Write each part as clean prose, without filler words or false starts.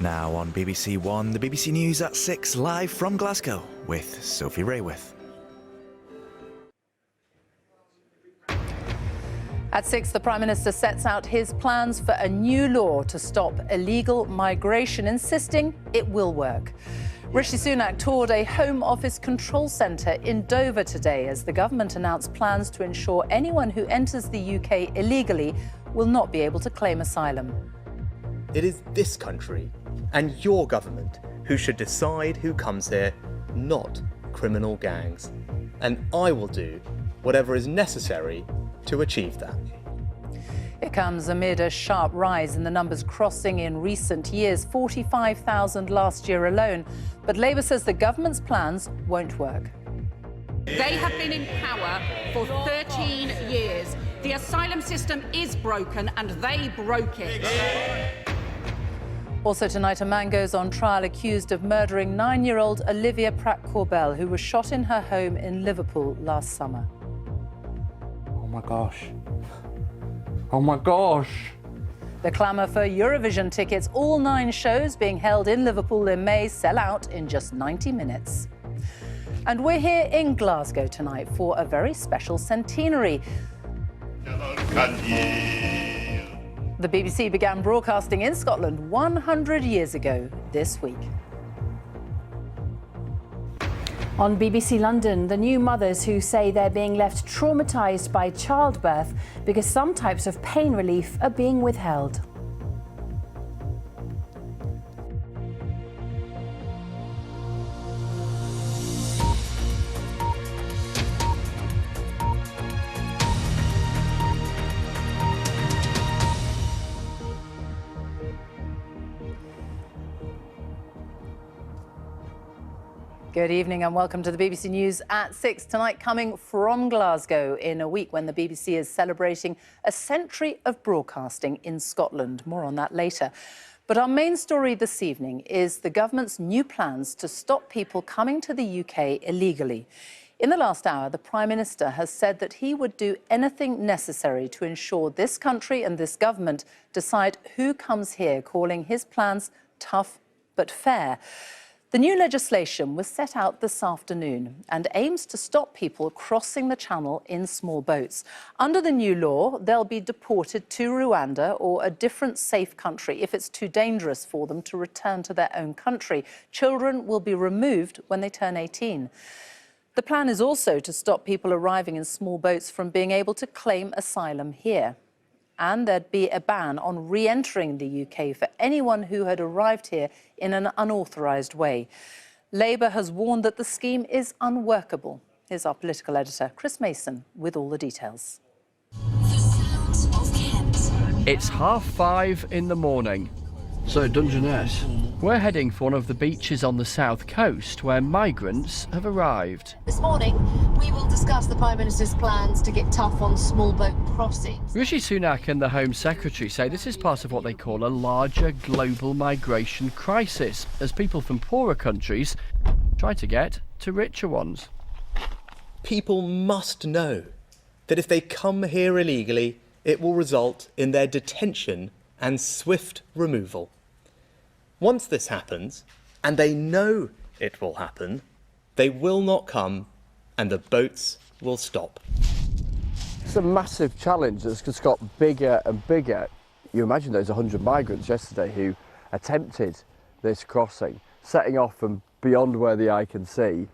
Now on BBC One, the BBC News at 6, live from Glasgow with Sophie Rayworth. At 6, the Prime Minister sets out his plans for a new law to stop illegal migration, insisting it will work. Rishi Sunak toured a Home Office control centre in Dover today as the government announced plans to ensure anyone who enters the UK illegally will not be able to claim asylum. It is this country and your government who should decide who comes here, not criminal gangs. And I will do whatever is necessary to achieve that. It comes amid a sharp rise in the numbers crossing in recent years, 45,000 last year alone. But Labour says the government's plans won't work. They have been in power for 13 years. The asylum system is broken and they broke it. Also tonight, a man goes on trial accused of murdering 9-year-old Olivia Pratt-Corbell, who was shot in her home in Liverpool last summer. Oh my gosh. Oh my gosh. The clamour for Eurovision tickets, all 9 shows being held in Liverpool in May, sell out in just 90 minutes. And we're here in Glasgow tonight for a very special centenary. The BBC began broadcasting in Scotland 100 years ago this week. On BBC London, the new mothers who say they're being left traumatised by childbirth because some types of pain relief are being withheld. Good evening and welcome to the BBC News at 6 tonight, coming from Glasgow in a week when the BBC is celebrating a century of broadcasting in Scotland. More on that later. But our main story this evening is the government's new plans to stop people coming to the UK illegally. In the last hour, the Prime Minister has said that he would do anything necessary to ensure this country and this government decide who comes here, calling his plans tough but fair. The new legislation was set out this afternoon and aims to stop people crossing the channel in small boats. Under the new law, they'll be deported to Rwanda or a different safe country if it's too dangerous for them to return to their own country. Children will be removed when they turn 18. The plan is also to stop people arriving in small boats from being able to claim asylum here. And there'd be a ban on re-entering the UK for anyone who had arrived here in an unauthorised way. Labour has warned that the scheme is unworkable. Here's our political editor, Chris Mason, with all the details. It's 5:30 in the morning. So, Dungeness. We're heading for one of the beaches on the south coast where migrants have arrived. This morning, we will discuss the Prime Minister's plans to get tough on small boat crossings. Rishi Sunak and the Home Secretary say this is part of what they call a larger global migration crisis, as people from poorer countries try to get to richer ones. People must know that if they come here illegally, it will result in their detention and swift removal. Once this happens, and they know it will happen, they will not come and the boats will stop. It's a massive challenge that's just got bigger and bigger. You imagine those 100 migrants yesterday who attempted this crossing, setting off from beyond where the eye can see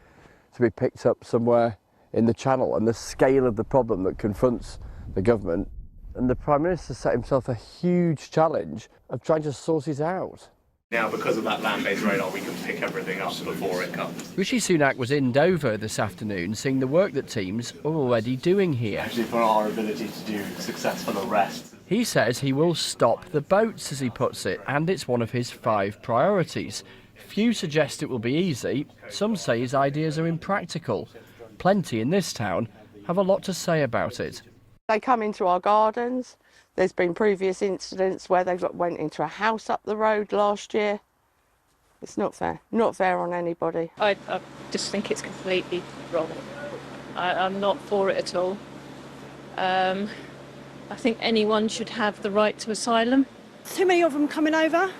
to be picked up somewhere in the channel, and the scale of the problem that confronts the government. And the Prime Minister set himself a huge challenge of trying to sort it out. Now, because of that land-based radar, we can pick everything up before it comes. Rishi Sunak was in Dover this afternoon seeing the work that teams are already doing here. Actually, for our ability to do successful arrests. He says he will stop the boats, as he puts it, and it's one of his 5 priorities. Few suggest it will be easy. Some say his ideas are impractical. Plenty in this town have a lot to say about it. They come into our gardens. There's been previous incidents where they went into a house up the road last year. It's not fair. Not fair on anybody. I just think it's completely wrong. I'm not for it at all. I think anyone should have the right to asylum. Too many of them coming over.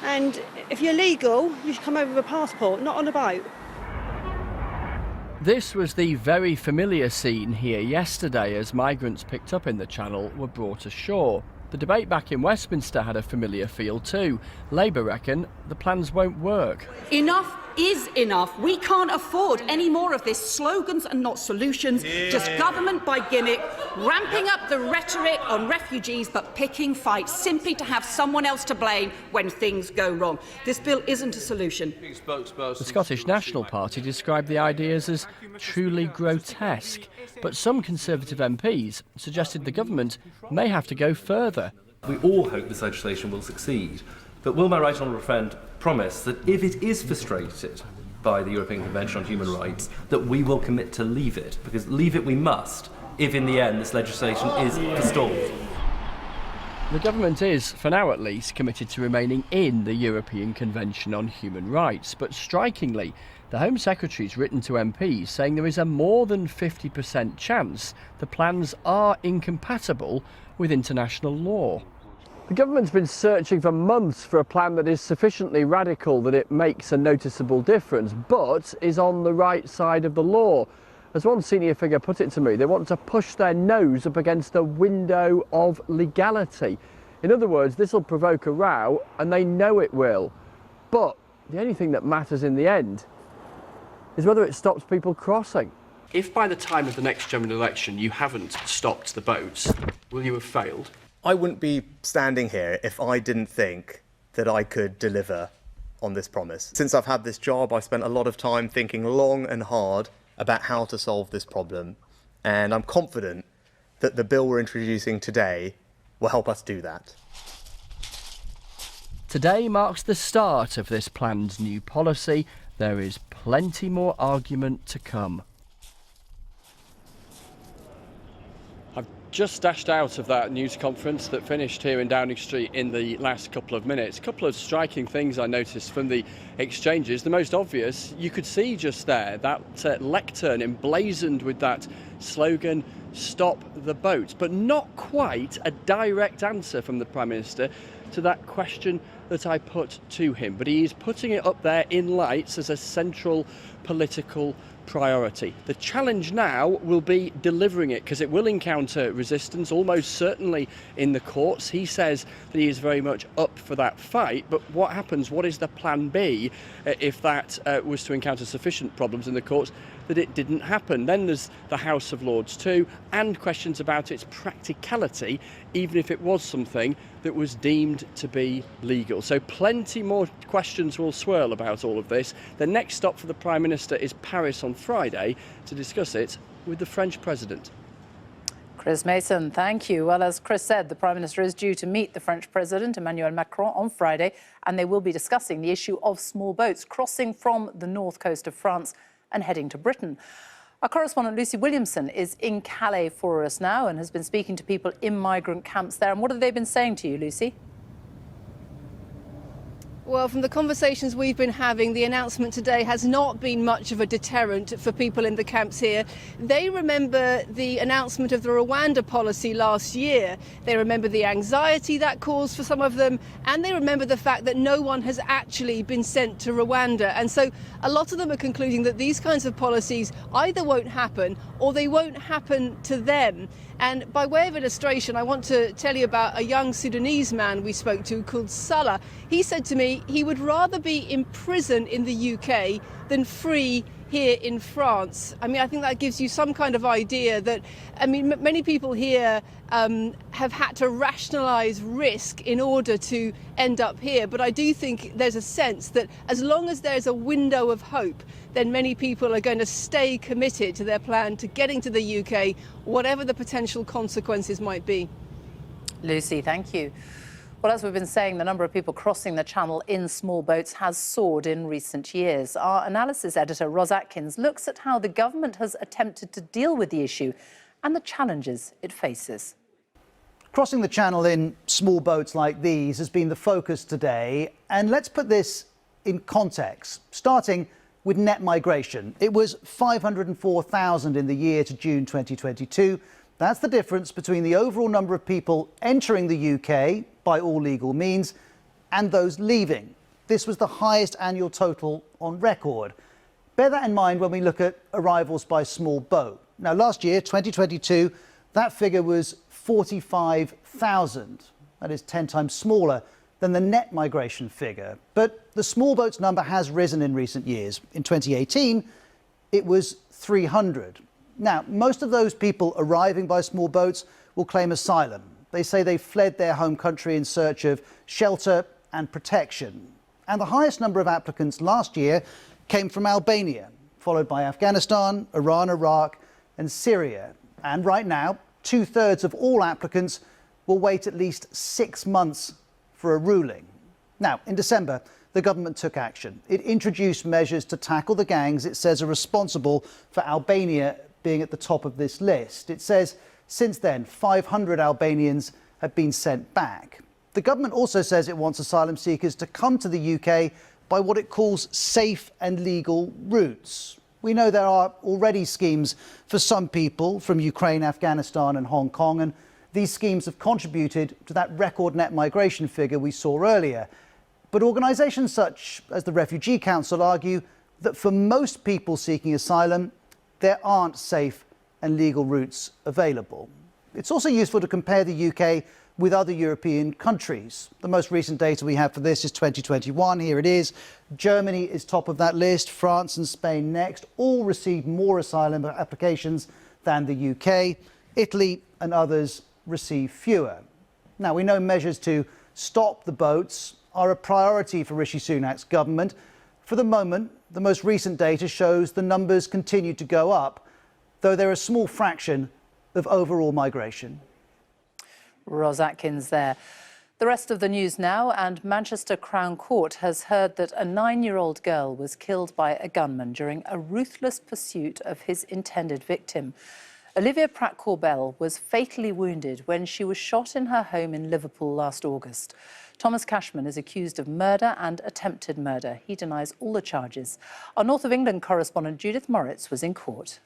And if you're legal, you should come over with a passport, not on a boat. This was the very familiar scene here yesterday as migrants picked up in the Channel were brought ashore. The debate back in Westminster had a familiar feel too. Labour reckon the plans won't work. Enough is enough. We can't afford any more of this slogans and not solutions, just government by gimmick, ramping up the rhetoric on refugees but picking fights simply to have someone else to blame when things go wrong. This bill isn't a solution. The Scottish National Party described the ideas as truly grotesque, but some Conservative MPs suggested the government may have to go further. We all hope this legislation will succeed, but will my right honourable friend promise that if it is frustrated by the European Convention on Human Rights, that we will commit to leave it? Because leave it we must, if in the end this legislation is forestalled. The government is, for now at least, committed to remaining in the European Convention on Human Rights, but strikingly, the Home Secretary's written to MPs saying there is a more than 50% chance the plans are incompatible with international law. The government's been searching for months for a plan that is sufficiently radical that it makes a noticeable difference, but is on the right side of the law. As one senior figure put it to me, they want to push their nose up against a window of legality. In other words, this will provoke a row, and they know it will. But the only thing that matters in the end is whether it stops people crossing. If by the time of the next general election you haven't stopped the boats, will you have failed? I wouldn't be standing here if I didn't think that I could deliver on this promise. Since I've had this job, I've spent a lot of time thinking long and hard about how to solve this problem, and I'm confident that the bill we're introducing today will help us do that. Today marks the start of this planned new policy. There is plenty more argument to come. I've just dashed out of that news conference that finished here in Downing Street in the last couple of minutes. A couple of striking things I noticed from the exchanges. The most obvious, you could see just there, that lectern emblazoned with that slogan, "Stop the boat," but not quite a direct answer from the Prime Minister to that question that I put to him. But he is putting it up there in lights as a central political priority. The challenge now will be delivering it, because it will encounter resistance, almost certainly in the courts. He says that he is very much up for that fight, but what happens, what is the plan B if that was to encounter sufficient problems in the courts that it didn't happen? Then there's the House of Lords too, and questions about its practicality, even if it was something that was deemed to be legal. So plenty more questions will swirl about all of this. The next stop for the Prime Minister is Paris on Friday to discuss it with the French President. Chris Mason, thank you. Well, as Chris said, the Prime Minister is due to meet the French President, Emmanuel Macron, on Friday, and they will be discussing the issue of small boats crossing from the north coast of France and heading to Britain. Our correspondent Lucy Williamson is in Calais for us now and has been speaking to people in migrant camps there. And what have they been saying to you, Lucy? Well, from the conversations we've been having, the announcement today has not been much of a deterrent for people in the camps here. They remember the announcement of the Rwanda policy last year. They remember the anxiety that caused for some of them, and they remember the fact that no one has actually been sent to Rwanda. And so a lot of them are concluding that these kinds of policies either won't happen or they won't happen to them. And by way of illustration, I want to tell you about a young Sudanese man we spoke to called Salah. He said to me he would rather be in prison in the UK than free here in France. I mean, I think that gives you some kind of idea that, I mean, many people here have had to rationalise risk in order to end up here. But I do think there's a sense that as long as there's a window of hope, then many people are going to stay committed to their plan to getting to the UK, whatever the potential consequences might be. Lucy, thank you. Well, as we've been saying, the number of people crossing the Channel in small boats has soared in recent years. Our analysis editor, Ros Atkins, looks at how the government has attempted to deal with the issue and the challenges it faces. Crossing the Channel in small boats like these has been the focus today. And let's put this in context, starting with net migration. It was 504,000 in the year to June 2022. That's the difference between the overall number of people entering the UK by all legal means and those leaving. This was the highest annual total on record. Bear that in mind when we look at arrivals by small boat. Now, last year, 2022, that figure was 45,000. That is 10 times smaller than the net migration figure. But the small boats number has risen in recent years. In 2018, it was 300. Now, most of those people arriving by small boats will claim asylum. They say they fled their home country in search of shelter and protection. And the highest number of applicants last year came from Albania, followed by Afghanistan, Iran, Iraq, and Syria. And right now, 2/3 of all applicants will wait at least 6 months for a ruling. Now, in December, the government took action. It introduced measures to tackle the gangs it says are responsible for Albania being at the top of this list. It says since then, 500 Albanians have been sent back. The government also says it wants asylum seekers to come to the UK by what it calls safe and legal routes. We know there are already schemes for some people from Ukraine, Afghanistan and Hong Kong, and these schemes have contributed to that record net migration figure we saw earlier. But organisations such as the Refugee Council argue that for most people seeking asylum, there aren't safe and legal routes available. It's also useful to compare the UK with other European countries. The most recent data we have for this is 2021. Here it is. Germany is top of that list, France and Spain next. All received more asylum applications than the UK. Italy and others receive fewer. Now, we know measures to stop the boats are a priority for Rishi Sunak's government. For the moment, the most recent data shows the numbers continue to go up, though they're a small fraction of overall migration. Ros Atkins there. The rest of the news now, and Manchester Crown Court has heard that a 9-year-old girl was killed by a gunman during a ruthless pursuit of his intended victim. Olivia Pratt-Corbell was fatally wounded when she was shot in her home in Liverpool last August. Thomas Cashman is accused of murder and attempted murder. He denies all the charges. Our North of England correspondent Judith Moritz was in court.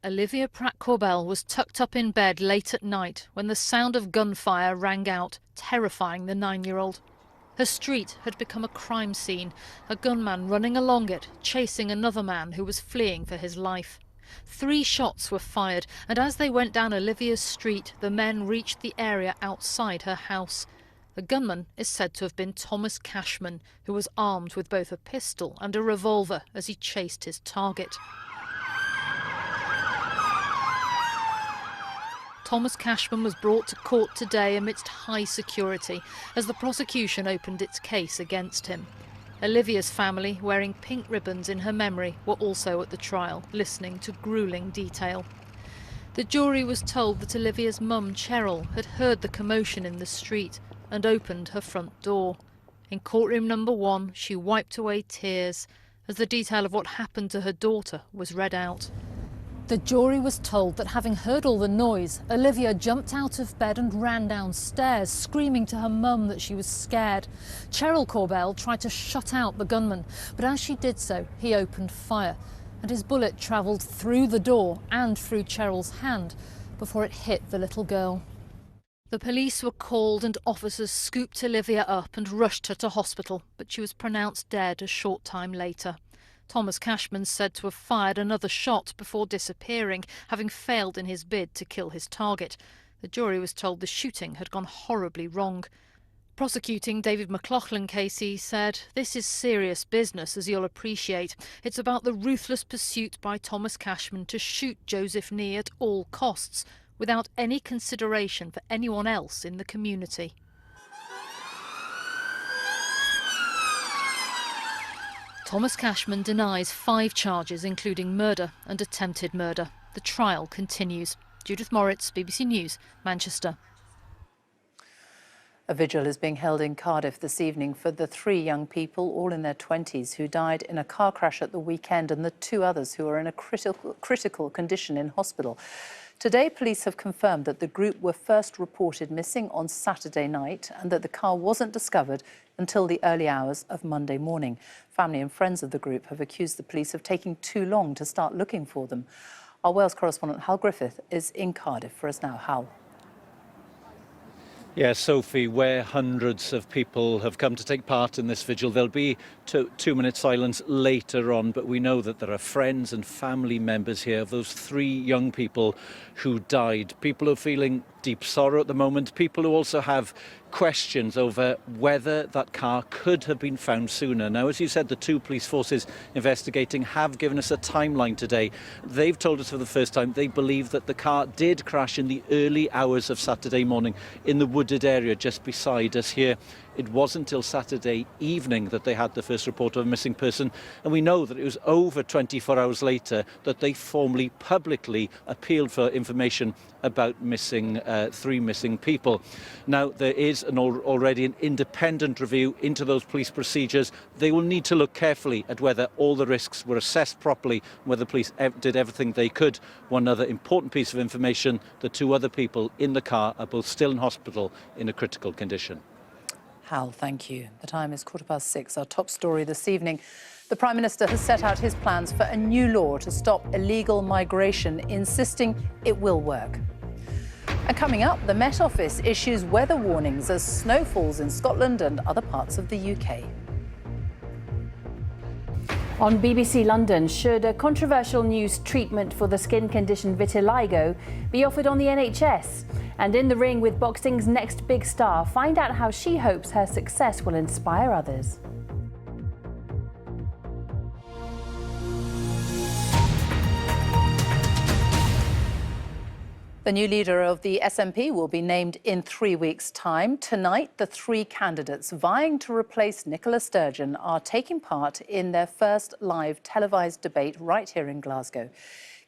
Olivia Pratt-Corbell was tucked up in bed late at night when the sound of gunfire rang out, terrifying the 9-year-old. Her street had become a crime scene, a gunman running along it, chasing another man who was fleeing for his life. 3 shots were fired, and as they went down Olivia's street, the men reached the area outside her house. The gunman is said to have been Thomas Cashman, who was armed with both a pistol and a revolver as he chased his target. Thomas Cashman was brought to court today amidst high security as the prosecution opened its case against him. Olivia's family, wearing pink ribbons in her memory, were also at the trial, listening to gruelling detail. The jury was told that Olivia's mum, Cheryl, had heard the commotion in the street and opened her front door. In courtroom number 1, she wiped away tears as the detail of what happened to her daughter was read out. The jury was told that having heard all the noise, Olivia jumped out of bed and ran downstairs, screaming to her mum that she was scared. Cheryl Corbell tried to shut out the gunman, but as she did so, he opened fire, and his bullet travelled through the door and through Cheryl's hand before it hit the little girl. The police were called and officers scooped Olivia up and rushed her to hospital, but she was pronounced dead a short time later. Thomas Cashman said to have fired another shot before disappearing, having failed in his bid to kill his target. The jury was told the shooting had gone horribly wrong. Prosecuting David McLaughlin Casey said, "This is serious business, as you'll appreciate. It's about the ruthless pursuit by Thomas Cashman to shoot Joseph Nee at all costs, without any consideration for anyone else in the community." Thomas Cashman denies 5 charges, including murder and attempted murder. The trial continues. Judith Moritz, BBC News, Manchester. A vigil is being held in Cardiff this evening for the 3 young people, all in their 20s, who died in a car crash at the weekend, and the 2 others who are in a critical condition in hospital. Today, police have confirmed that the group were first reported missing on Saturday night and that the car wasn't discovered until the early hours of Monday morning. Family and friends of the group have accused the police of taking too long to start looking for them. Our Wales correspondent Hal Griffith is in Cardiff for us now. Hal. Yeah, Sophie, where hundreds of people have come to take part in this vigil. There'll be 2-minute silence later on, but we know that there are friends and family members here of those 3 young people who died. People who are feeling deep sorrow at the moment, people who also have questions over whether that car could have been found sooner. Now, as you said, the 2 police forces investigating have given us a timeline today. They've told us for the first time they believe that the car did crash in the early hours of Saturday morning in the wooded area just beside us here. It wasn't until Saturday evening that they had the first report of a missing person, and we know that it was over 24 hours later that they formally, publicly appealed for information about 3 missing people. Now, there is already an independent review into those police procedures. They will need to look carefully at whether all the risks were assessed properly, whether police did everything they could. One other important piece of information, the 2 other people in the car are both still in hospital in a critical condition. Hal, thank you. The time is 6:15. Our top story this evening. The Prime Minister has set out his plans for a new law to stop illegal migration, insisting it will work. And coming up, the Met Office issues weather warnings as snow falls in Scotland and other parts of the UK. On BBC London, should a controversial new treatment for the skin condition vitiligo be offered on the NHS? And in the ring with boxing's next big star, find out how she hopes her success will inspire others. The new leader of the SNP will be named in 3 weeks' time. Tonight, the 3 candidates vying to replace Nicola Sturgeon are taking part in their first live televised debate right here in Glasgow.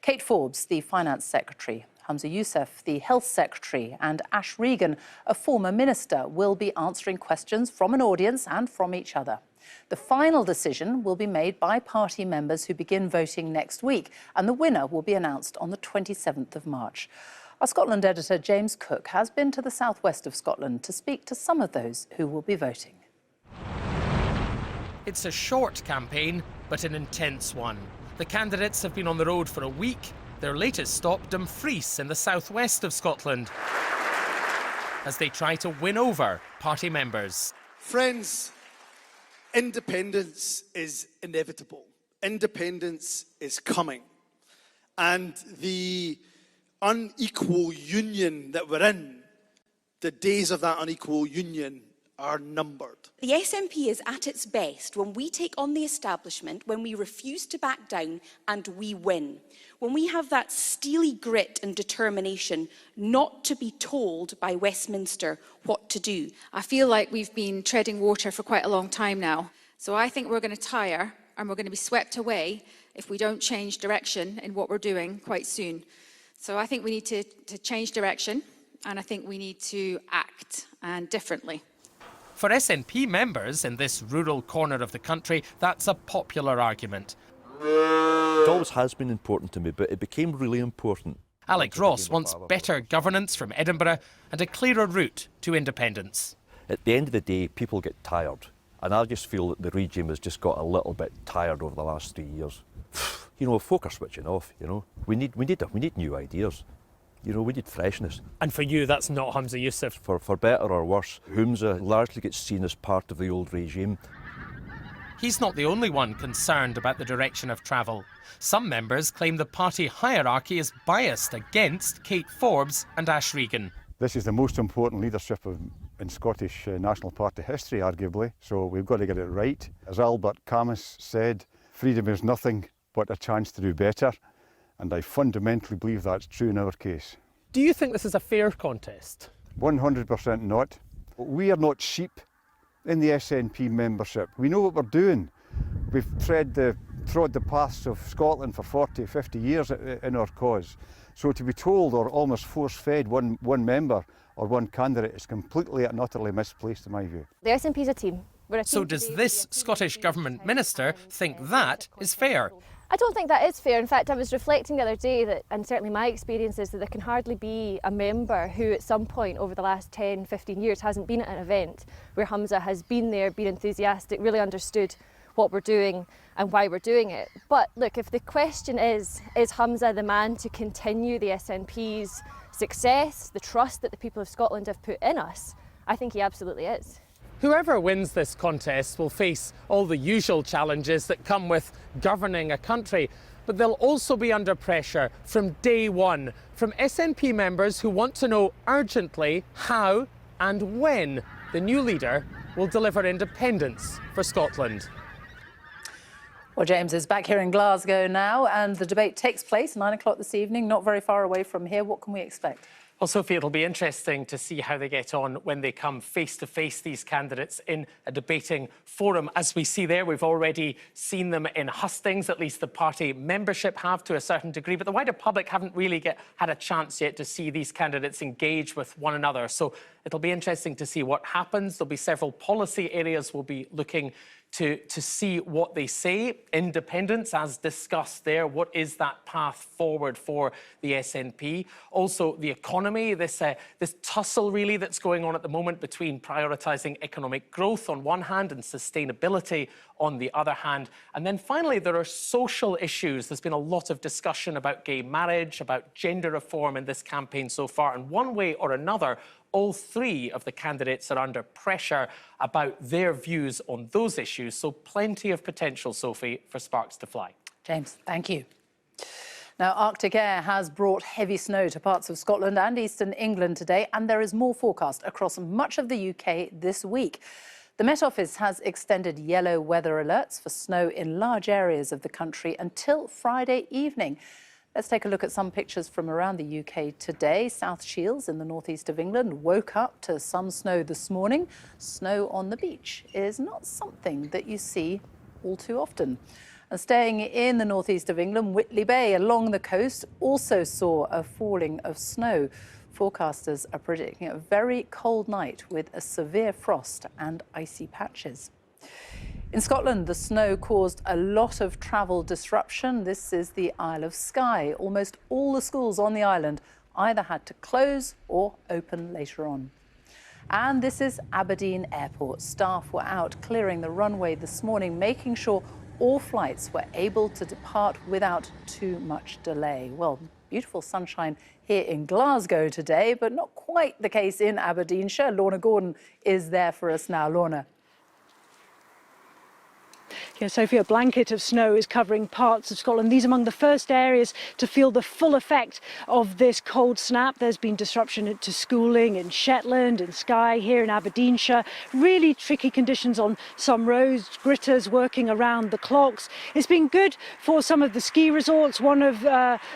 Kate Forbes, the Finance Secretary, Humza Yousaf, the Health Secretary, and Ash Regan, a former minister, will be answering questions from an audience and from each other. The final decision will be made by party members who begin voting next week, and the winner will be announced on the 27th of March. Our Scotland editor, James Cook, has been to the southwest of Scotland to speak to some of those who will be voting. It's a short campaign, but an intense one. The candidates have been on the road for a week. Their latest stop, Dumfries, in the southwest of Scotland, as they try to win over party members. Friends, independence is inevitable. Independence is coming. And the unequal union that we're in, the days of that unequal union are numbered. The SNP is at its best when we take on the establishment, when we refuse to back down and we win. When we have that steely grit and determination not to be told by Westminster what to do. I feel like we've been treading water for quite a long time now. So I think we're going to tire and we're going to be swept away if we don't change direction in what we're doing quite soon. So I think we need to change direction, and I think we need to act differently. For SNP members in this rural corner of the country, that's a popular argument. It always has been important to me, but it became really important. Alex Ross wants better governance from Edinburgh and a clearer route to independence. At the end of the day, people get tired. And I just feel that the regime has just got a little bit tired over the last 3 years. You know, folk are switching off, you know. We need new ideas. You know, we need freshness. And for you, that's not Humza Yousaf? For better or worse, Humza largely gets seen as part of the old regime. He's not the only one concerned about the direction of travel. Some members claim the party hierarchy is biased against Kate Forbes and Ash Regan. This is the most important leadership in Scottish National Party history, arguably, so we've got to get it right. As Albert Camus said, freedom is nothing but a chance to do better, and I fundamentally believe that's true in our case. Do you think this is a fair contest? 100% not. We are not sheep in the SNP membership. We know what we're doing. We've trod the paths of Scotland for 40, 50 years in our cause. So to be told or almost force-fed one member or one candidate is completely and utterly misplaced in my view. The SNP is a team. So does this Scottish Government minister think that is fair? I don't think that is fair. In fact, I was reflecting the other day that, and certainly my experience is that there can hardly be a member who at some point over the last 10, 15 years hasn't been at an event where Humza has been there, been enthusiastic, really understood what we're doing and why we're doing it. But look, if the question is Humza the man to continue the SNP's success, the trust that the people of Scotland have put in us, I think he absolutely is. Whoever wins this contest will face all the usual challenges that come with governing a country, but they'll also be under pressure from day one from SNP members who want to know urgently how and when the new leader will deliver independence for Scotland. Well, James is back here in Glasgow now, and the debate takes place 9 o'clock this evening, not very far away from here. What can we expect? Well, Sophie, it'll be interesting to see how they get on when they come face-to-face, these candidates, in a debating forum. As we see there, we've already seen them in hustings, at least the party membership have to a certain degree, but the wider public haven't really had a chance yet to see these candidates engage with one another. So it'll be interesting to see what happens. There'll be several policy areas we'll be looking to see what they say. Independence, as discussed there, what is that path forward for the SNP? Also, the economy, this tussle really that's going on at the moment between prioritising economic growth on one hand and sustainability on the other hand. And then finally, there are social issues. There's been a lot of discussion about gay marriage, about gender reform in this campaign so far, and one way or another, all three of the candidates are under pressure about their views on those issues. So plenty of potential, Sophie, for sparks to fly. James, thank you. Now, Arctic air has brought heavy snow to parts of Scotland and eastern England today, and there is more forecast across much of the UK this week. The Met Office has extended yellow weather alerts for snow in large areas of the country until Friday evening. Let's take a look at some pictures from around the UK today. South Shields in the northeast of England woke up to some snow this morning. Snow on the beach is not something that you see all too often. And staying in the northeast of England, Whitley Bay along the coast also saw a falling of snow. Forecasters are predicting a very cold night with a severe frost and icy patches. In Scotland, the snow caused a lot of travel disruption. This is the Isle of Skye. Almost all the schools on the island either had to close or open later on. And this is Aberdeen Airport. Staff were out clearing the runway this morning, making sure all flights were able to depart without too much delay. Well, beautiful sunshine here in Glasgow today, but not quite the case in Aberdeenshire. Lorna Gordon is there for us now. Lorna. Yeah, Sophie, a blanket of snow is covering parts of Scotland. These are among the first areas to feel the full effect of this cold snap. There's been disruption to schooling in Shetland and Skye, here in Aberdeenshire. Really tricky conditions on some roads, gritters working around the clocks. It's been good for some of the ski resorts. One of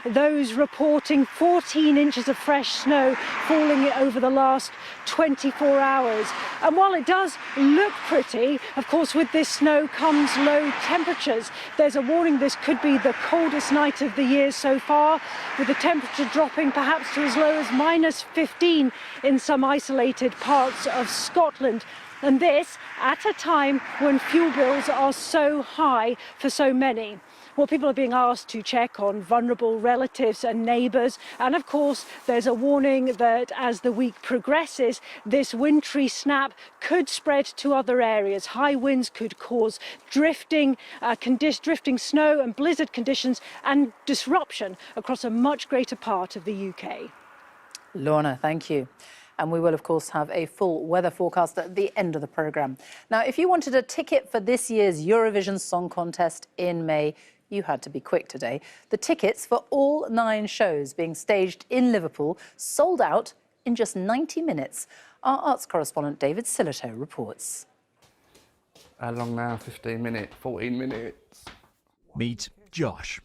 those reporting 14 inches of fresh snow falling over the last 24 hours. And while it does look pretty, of course, with this snow comes low temperatures. There's a warning this could be the coldest night of the year so far, with the temperature dropping perhaps to as low as -15 in some isolated parts of Scotland. And this at a time when fuel bills are so high for so many. Well, people are being asked to check on vulnerable relatives and neighbours. And of course, there's a warning that as the week progresses, this wintry snap could spread to other areas. High winds could cause drifting snow and blizzard conditions and disruption across a much greater part of the UK. Lorna, thank you. And we will, of course, have a full weather forecast at the end of the programme. Now, if you wanted a ticket for this year's Eurovision Song Contest in May, you had to be quick today. The tickets for all 9 shows being staged in Liverpool sold out in just 90 minutes. Our arts correspondent David Lowe reports. How long now? 15 minutes, 14 minutes. Meet Josh.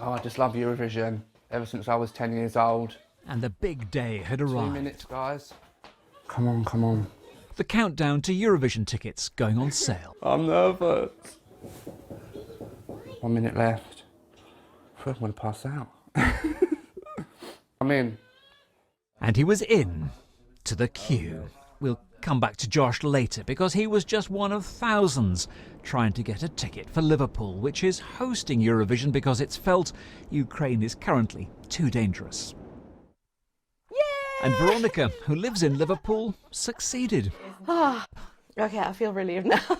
Oh, I just love Eurovision ever since I was 10 years old. And the big day had arrived. 2 minutes, guys. Come on, come on. The countdown to Eurovision tickets going on sale. I'm nervous. 1 minute left. I feel like I'm going to pass out. I'm in. And he was in to the queue. We'll come back to Josh later because he was just one of thousands trying to get a ticket for Liverpool, which is hosting Eurovision because it's felt Ukraine is currently too dangerous. And Veronica, who lives in Liverpool, succeeded. Okay, I feel relieved now.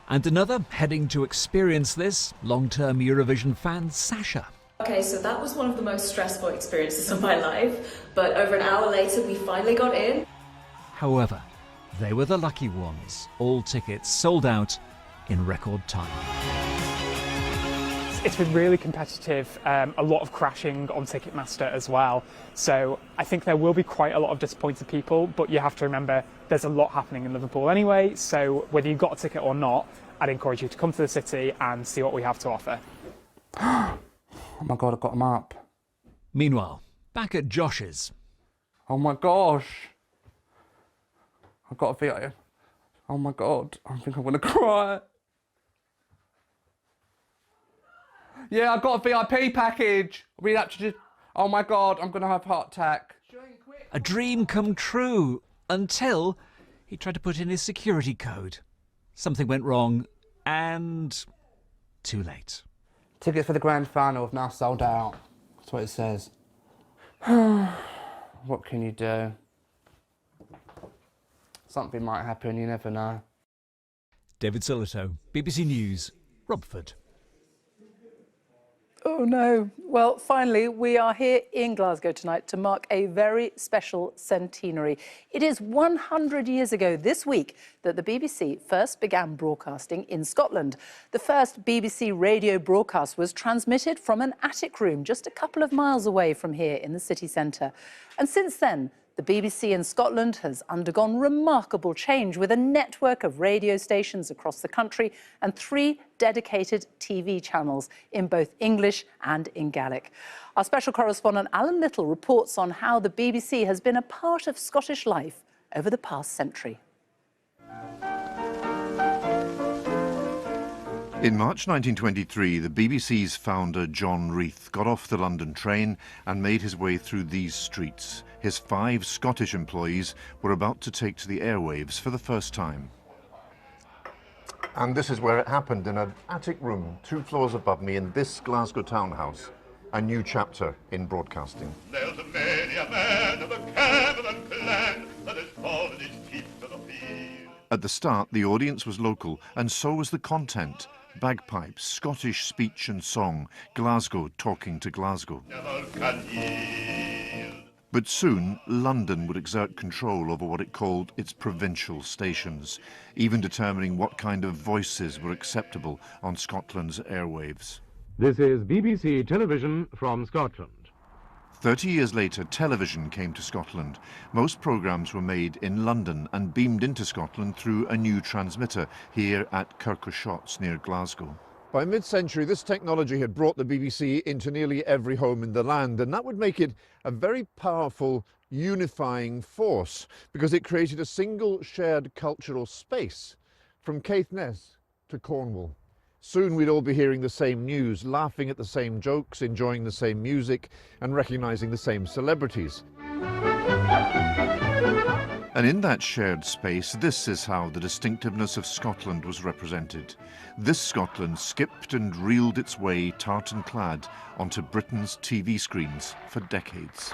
And another heading to experience this, long-term Eurovision fan Sasha. Okay, so that was one of the most stressful experiences of my life, but over an hour later we finally got in. However, they were the lucky ones. All tickets sold out in record time. It's been really competitive, a lot of crashing on Ticketmaster as well. So I think there will be quite a lot of disappointed people, but you have to remember there's a lot happening in Liverpool anyway. So whether you've got a ticket or not, I'd encourage you to come to the city and see what we have to offer. Oh my God, I got them up. Meanwhile, back at Josh's. Oh my gosh. I've got a video. Oh my God, I think I'm gonna cry. Yeah, I got a VIP package. We have to just... Oh my God, I'm gonna have a heart attack. A dream come true until he tried to put in his security code. Something went wrong and too late. Tickets for the grand final have now sold out. That's what it says. What can you do? Something might happen, you never know. David Lowe, BBC News, Romford. Oh no. Well, finally, we are here in Glasgow tonight to mark a very special centenary. It is 100 years ago this week that the BBC first began broadcasting in Scotland. The first BBC radio broadcast was transmitted from an attic room just a couple of miles away from here in the city centre. And since then, the BBC in Scotland has undergone remarkable change with a network of radio stations across the country and 3 dedicated TV channels in both English and in Gaelic. Our special correspondent Alan Little reports on how the BBC has been a part of Scottish life over the past century. In March 1923, the BBC's founder, John Reith, got off the London train and made his way through these streets. His 5 Scottish employees were about to take to the airwaves for the first time. And this is where it happened, in an attic room 2 floors above me in this Glasgow townhouse. A new chapter in broadcasting. There's many a man of the Cameron clan that has fallen his teeth to the field. At the start, the audience was local, and so was the content. Bagpipes, Scottish speech and song, Glasgow talking to Glasgow. Never can yield. But soon, London would exert control over what it called its provincial stations, even determining what kind of voices were acceptable on Scotland's airwaves. This is BBC Television from Scotland. 30 years later, television came to Scotland. Most programmes were made in London and beamed into Scotland through a new transmitter here at Kirkoshots near Glasgow. By mid-century, this technology had brought the BBC into nearly every home in the land, and that would make it a very powerful, unifying force, because it created a single shared cultural space from Caithness to Cornwall. Soon we'd all be hearing the same news, laughing at the same jokes, enjoying the same music, and recognising the same celebrities. And in that shared space, this is how the distinctiveness of Scotland was represented. This Scotland skipped and reeled its way, tartan-clad, onto Britain's TV screens for decades.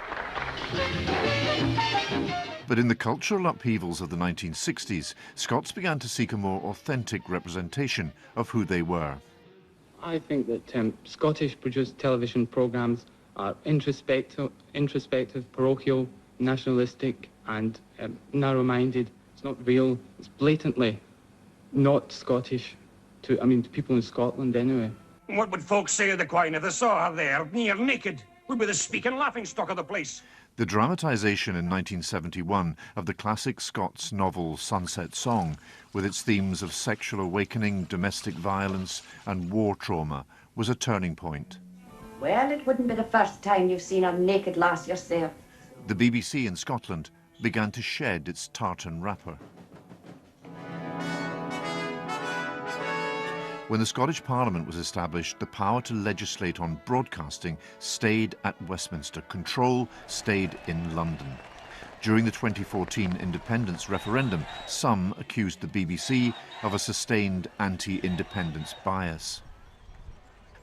But in the cultural upheavals of the 1960s, Scots began to seek a more authentic representation of who they were. I think that Scottish-produced television programmes are introspective, parochial, nationalistic and narrow-minded. It's not real. It's blatantly not Scottish to people in Scotland anyway. What would folks say of the Queen if they saw her there, near naked? We'd be the speaking laughing-stock of the place. The dramatisation in 1971 of the classic Scots novel Sunset Song, with its themes of sexual awakening, domestic violence and war trauma, was a turning point. Well, it wouldn't be the first time you've seen a naked lass yourself. The BBC in Scotland began to shed its tartan wrapper. When the Scottish Parliament was established, the power to legislate on broadcasting stayed at Westminster. Control stayed in London. During the 2014 independence referendum, some accused the BBC of a sustained anti-independence bias.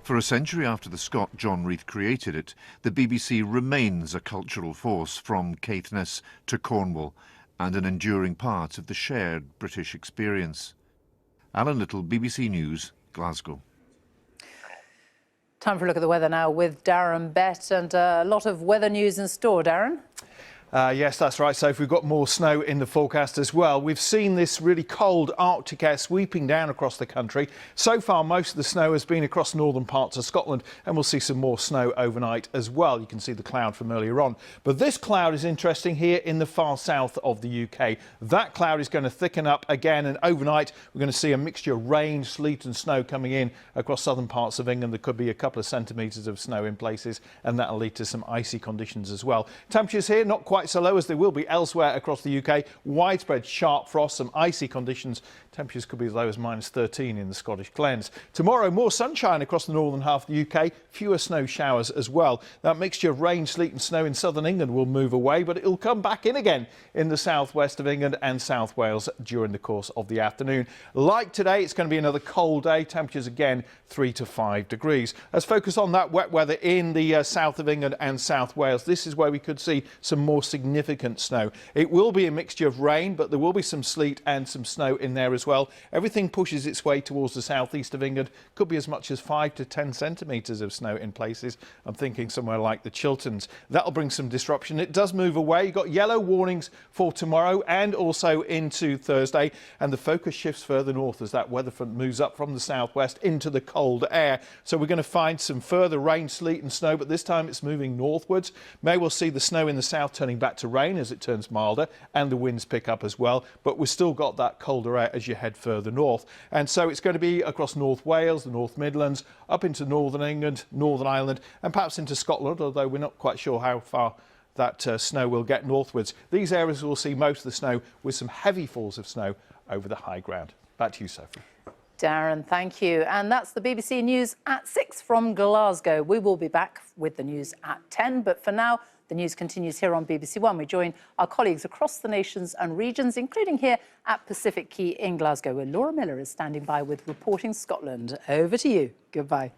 For a century after the Scot John Reith created it, the BBC remains a cultural force from Caithness to Cornwall and an enduring part of the shared British experience. Alan Little, BBC News, Glasgow. Time for a look at the weather now with Darren Bett, and a lot of weather news in store. Darren? Yes, that's right, Sophie. We've got more snow in the forecast as well. We've seen this really cold Arctic air sweeping down across the country. So far, most of the snow has been across northern parts of Scotland, and we'll see some more snow overnight as well. You can see the cloud from earlier on. But this cloud is interesting here in the far south of the UK. That cloud is going to thicken up again, and overnight we're going to see a mixture of rain, sleet and snow coming in across southern parts of England. There could be a couple of centimetres of snow in places, and that'll lead to some icy conditions as well. Temperatures here not quite so low as they will be elsewhere across the UK. Widespread sharp frost, some icy conditions. Temperatures could be as low as -13 in the Scottish Glens. Tomorrow, more sunshine across the northern half of the UK, fewer snow showers as well. That mixture of rain, sleet and snow in southern England will move away, but it'll come back in again in the southwest of England and South Wales during the course of the afternoon. Like today, it's going to be another cold day. Temperatures again 3 to 5 degrees. Let's focus on that wet weather in the south of England and South Wales. This is where we could see some more significant snow. It will be a mixture of rain, but there will be some sleet and some snow in there as well. Everything pushes its way towards the southeast of England. Could be as much as 5 to 10 centimetres of snow in places. I'm thinking somewhere like the Chilterns. That'll bring some disruption. It does move away. You've got yellow warnings for tomorrow and also into Thursday, and the focus shifts further north as that weather front moves up from the southwest into the cold air. So we're going to find some further rain, sleet and snow, but this time it's moving northwards. May well see the snow in the south turning back to rain as it turns milder, and the winds pick up as well, but we've still got that colder air as you head further north. And so it's going to be across North Wales, the North Midlands, up into Northern England, Northern Ireland and perhaps into Scotland, although we're not quite sure how far that snow will get northwards. These areas will see most of the snow with some heavy falls of snow over the high ground. Back to you, Sophie. Darren, thank you. And that's the BBC News at 6 from Glasgow. We will be back with the news at 10, but for now, the news continues here on BBC One. We join our colleagues across the nations and regions, including here at Pacific Quay in Glasgow, where Laura Miller is standing by with Reporting Scotland. Over to you. Goodbye.